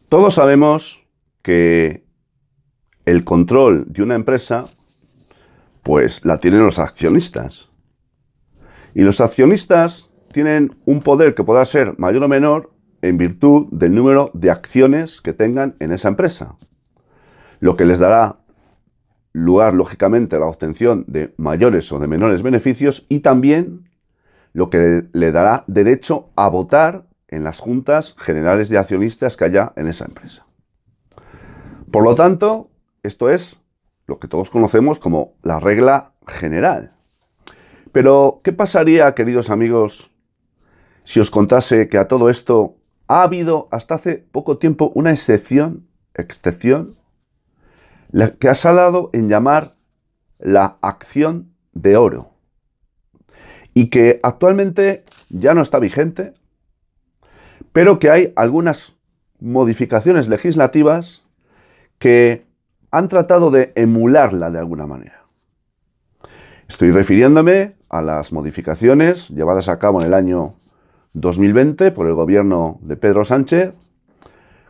Todos sabemos que el control de una empresa, pues la tienen los accionistas. Y los accionistas tienen un poder que podrá ser mayor o menor en virtud del número de acciones que tengan en esa empresa. Lo que les dará lugar, lógicamente, a la obtención de mayores o de menores beneficios y también lo que le dará derecho a votar en las juntas generales de accionistas que haya en esa empresa. Por lo tanto, esto es lo que todos conocemos como la regla general. Pero, ¿qué pasaría, queridos amigos, si os contase que a todo esto ha habido hasta hace poco tiempo una excepción, la que se ha dado en llamar la acción de oro, y que actualmente ya no está vigente, pero que hay algunas modificaciones legislativas que han tratado de emularla de alguna manera? Estoy refiriéndome a las modificaciones llevadas a cabo en el año 2020 por el gobierno de Pedro Sánchez,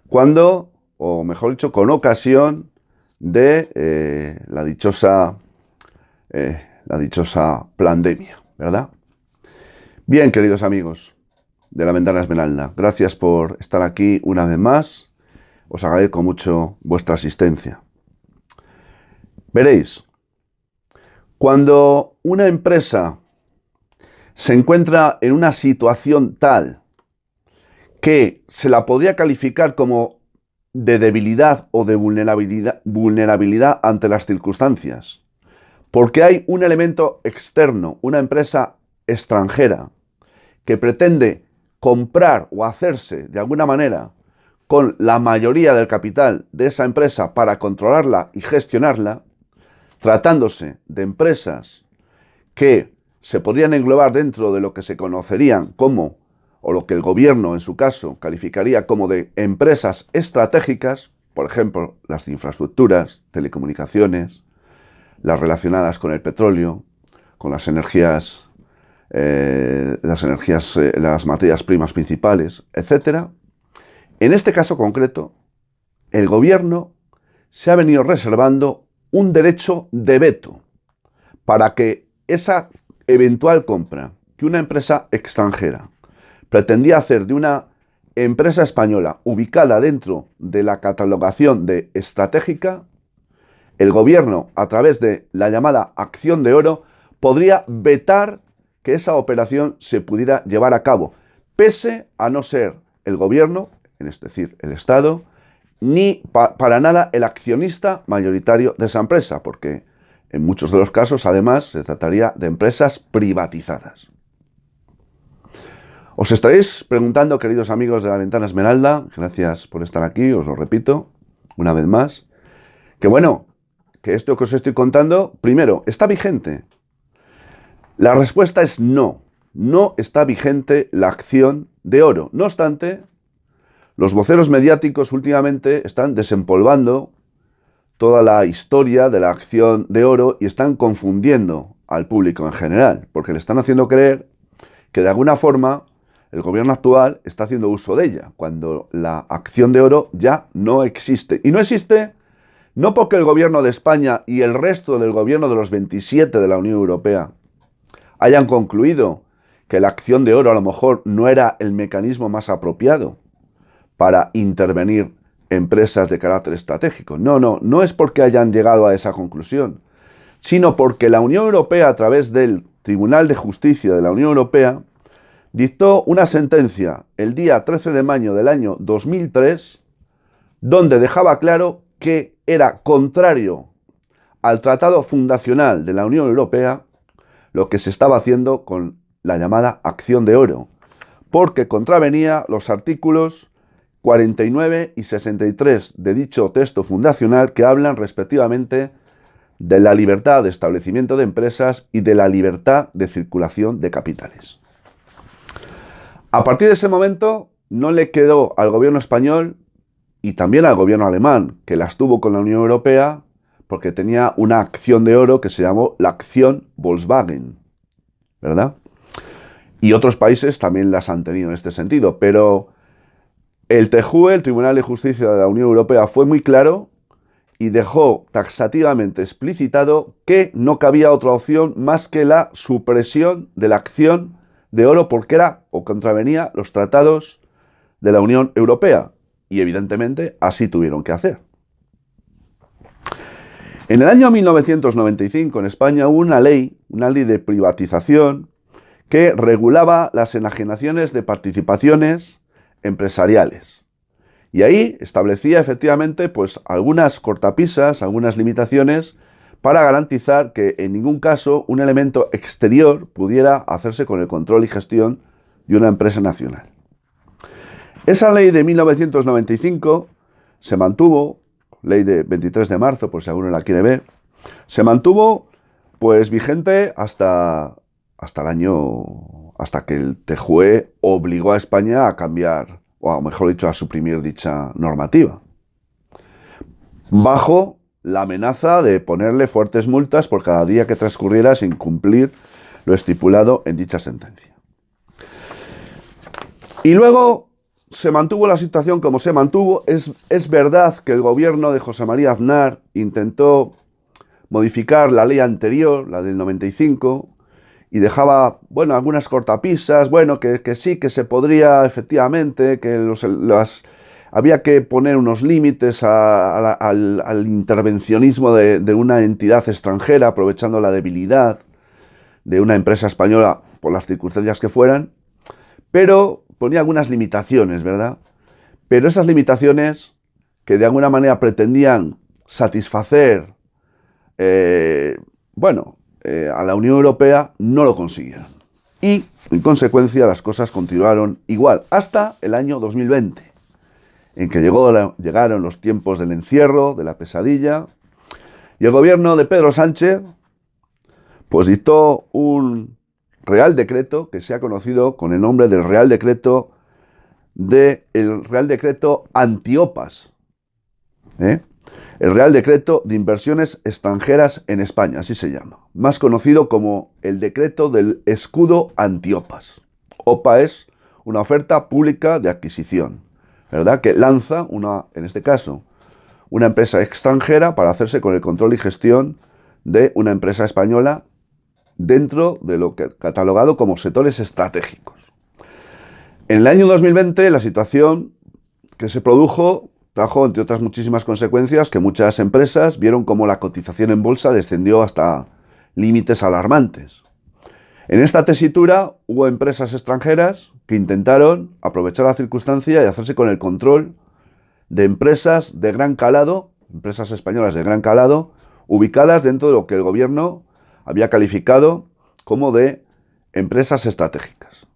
cuando, o mejor dicho, con ocasión de la dichosa pandemia, ¿verdad? Bien, queridos amigos de la Ventana Esmeralda, gracias por estar aquí una vez más. Os agradezco mucho vuestra asistencia. Veréis, cuando una empresa se encuentra en una situación tal que se la podría calificar como de debilidad o de vulnerabilidad ante las circunstancias, porque hay un elemento externo, una empresa extranjera, que pretende comprar o hacerse de alguna manera con la mayoría del capital de esa empresa para controlarla y gestionarla, tratándose de empresas que se podrían englobar dentro de lo que se conocerían como, o lo que el gobierno en su caso calificaría como de empresas estratégicas, por ejemplo, las de infraestructuras, telecomunicaciones, las relacionadas con el petróleo, con las materias primas principales, etcétera. En este caso concreto, el gobierno se ha venido reservando un derecho de veto para que esa eventual compra que una empresa extranjera pretendía hacer de una empresa española ubicada dentro de la catalogación de estratégica, el gobierno, a través de la llamada acción de oro, podría vetar que esa operación se pudiera llevar a cabo, pese a no ser el gobierno, es decir, el Estado, ni para nada el accionista mayoritario de esa empresa, porque en muchos de los casos, además, se trataría de empresas privatizadas. Os estaréis preguntando, queridos amigos de la Ventana Esmeralda, gracias por estar aquí, os lo repito una vez más, que bueno, que esto que os estoy contando, primero, ¿está vigente? La respuesta es no, no está vigente la acción de oro. No obstante, los voceros mediáticos últimamente están desempolvando toda la historia de la acción de oro y están confundiendo al público en general, porque le están haciendo creer que de alguna forma el gobierno actual está haciendo uso de ella, cuando la acción de oro ya no existe. Y no existe no porque el gobierno de España y el resto del gobierno de los 27 de la Unión Europea hayan concluido que la acción de oro a lo mejor no era el mecanismo más apropiado para intervenir empresas de carácter estratégico. No es porque hayan llegado a esa conclusión, sino porque la Unión Europea, a través del Tribunal de Justicia de la Unión Europea, dictó una sentencia el día 13 de mayo del año 2003, donde dejaba claro que era contrario al Tratado Fundacional de la Unión Europea lo que se estaba haciendo con la llamada acción de oro, porque contravenía los artículos 49 y 63 de dicho texto fundacional, que hablan respectivamente de la libertad de establecimiento de empresas y de la libertad de circulación de capitales. A partir de ese momento no le quedó al gobierno español y también al gobierno alemán, que las tuvo con la Unión Europea, porque tenía una acción de oro que se llamó la acción Volkswagen, ¿verdad? Y otros países también las han tenido en este sentido, pero El TJUE, el Tribunal de Justicia de la Unión Europea, fue muy claro y dejó taxativamente explicitado que no cabía otra opción más que la supresión de la acción de oro porque era o contravenía los tratados de la Unión Europea. Y evidentemente así tuvieron que hacer. En el año 1995 en España hubo una ley de privatización que regulaba las enajenaciones de participaciones empresariales. Y ahí establecía efectivamente pues algunas cortapisas, algunas limitaciones para garantizar que en ningún caso un elemento exterior pudiera hacerse con el control y gestión de una empresa nacional. Esa ley de 1995 se mantuvo, ley de 23 de marzo, por si alguno la quiere ver, se mantuvo pues vigente hasta que el TJUE obligó a España a cambiar, o mejor dicho, a suprimir dicha normativa, bajo la amenaza de ponerle fuertes multas por cada día que transcurriera sin cumplir lo estipulado en dicha sentencia. Y luego se mantuvo la situación como se mantuvo. Es verdad que el gobierno de José María Aznar intentó modificar la ley anterior, la del 95, y dejaba, bueno, algunas cortapisas, bueno, que sí, que se podría efectivamente, que había que poner unos límites al intervencionismo de una entidad extranjera, aprovechando la debilidad de una empresa española por las circunstancias que fueran, pero ponía algunas limitaciones, ¿verdad? Pero esas limitaciones que de alguna manera pretendían satisfacer, a la Unión Europea, no lo consiguieron. Y, en consecuencia, las cosas continuaron igual hasta el año 2020, en que llegaron los tiempos del encierro, de la pesadilla, y el gobierno de Pedro Sánchez pues dictó un Real Decreto que se ha conocido con el nombre del Real Decreto Antiopas. El Real Decreto de Inversiones Extranjeras en España, así se llama, más conocido como el Decreto del Escudo Antiopas. OPA es una oferta pública de adquisición, ¿verdad? Que lanza, en este caso, una empresa extranjera para hacerse con el control y gestión de una empresa española dentro de lo que catalogado como sectores estratégicos. En el año 2020 la situación que se produjo trajo, entre otras muchísimas consecuencias, que muchas empresas vieron cómo la cotización en bolsa descendió hasta límites alarmantes. En esta tesitura hubo empresas extranjeras que intentaron aprovechar la circunstancia y hacerse con el control de empresas de gran calado, empresas españolas de gran calado, ubicadas dentro de lo que el gobierno había calificado como de empresas estratégicas.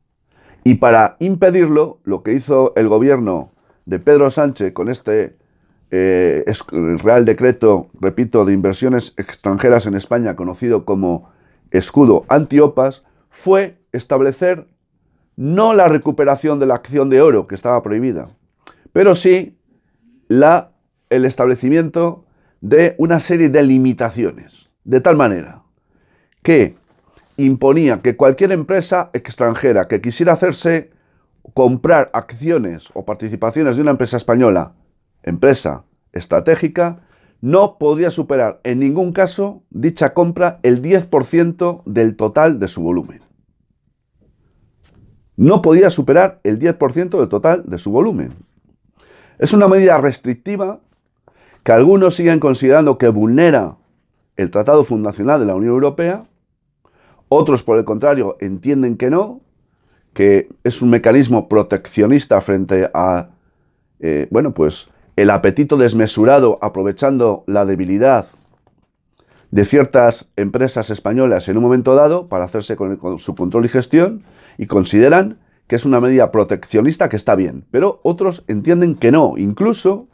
Y para impedirlo, lo que hizo el gobierno de Pedro Sánchez con este Real Decreto, repito, de Inversiones Extranjeras en España, conocido como Escudo Antiopas, fue establecer no la recuperación de la acción de oro, que estaba prohibida, pero sí el establecimiento de una serie de limitaciones, de tal manera que imponía que cualquier empresa extranjera que quisiera comprar acciones o participaciones de una empresa española, empresa estratégica, no podría superar en ningún caso dicha compra el 10% del total de su volumen. No podía superar el 10% del total de su volumen. Es una medida restrictiva que algunos siguen considerando que vulnera el Tratado Fundacional de la Unión Europea. Otros, por el contrario, entienden que no, que es un mecanismo proteccionista frente a, el apetito desmesurado, aprovechando la debilidad de ciertas empresas españolas en un momento dado para hacerse con su control y gestión, y consideran que es una medida proteccionista que está bien. Pero otros entienden que no. Incluso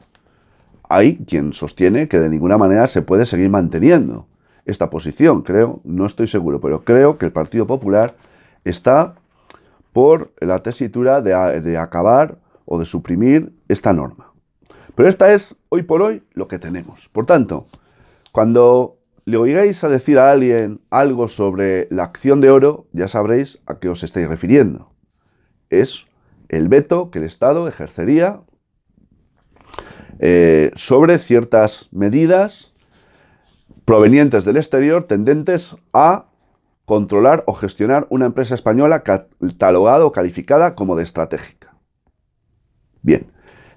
hay quien sostiene que de ninguna manera se puede seguir manteniendo esta posición. No estoy seguro, pero creo que el Partido Popular está por la tesitura de acabar o de suprimir esta norma. Pero esta es, hoy por hoy, lo que tenemos. Por tanto, cuando le oigáis a decir a alguien algo sobre la acción de oro, ya sabréis a qué os estáis refiriendo. Es el veto que el Estado ejercería sobre ciertas medidas provenientes del exterior tendentes a controlar o gestionar una empresa española catalogada o calificada como de estratégica. Bien,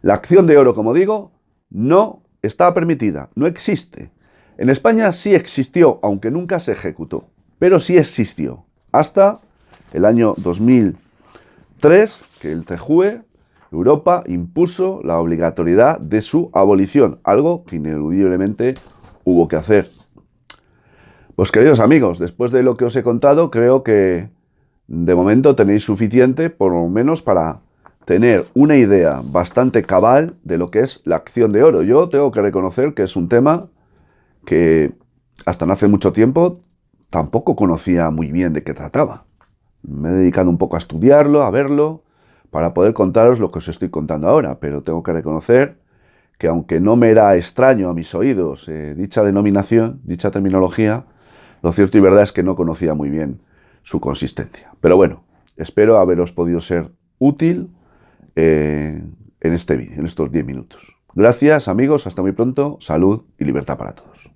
la acción de oro, como digo, no está permitida, no existe. En España sí existió, aunque nunca se ejecutó, pero sí existió, hasta el año 2003, que el TJUE, Europa, impuso la obligatoriedad de su abolición, algo que ineludiblemente hubo que hacer. Pues queridos amigos, después de lo que os he contado, creo que de momento tenéis suficiente, por lo menos para tener una idea bastante cabal de lo que es la acción de oro. Yo tengo que reconocer que es un tema que hasta no hace mucho tiempo tampoco conocía muy bien de qué trataba. Me he dedicado un poco a estudiarlo, a verlo, para poder contaros lo que os estoy contando ahora, pero tengo que reconocer que aunque no me era extraño a mis oídos dicha denominación, dicha terminología, lo cierto y verdad es que no conocía muy bien su consistencia. Pero bueno, espero haberos podido ser útil en este vídeo, en estos 10 minutos. Gracias amigos, hasta muy pronto, salud y libertad para todos.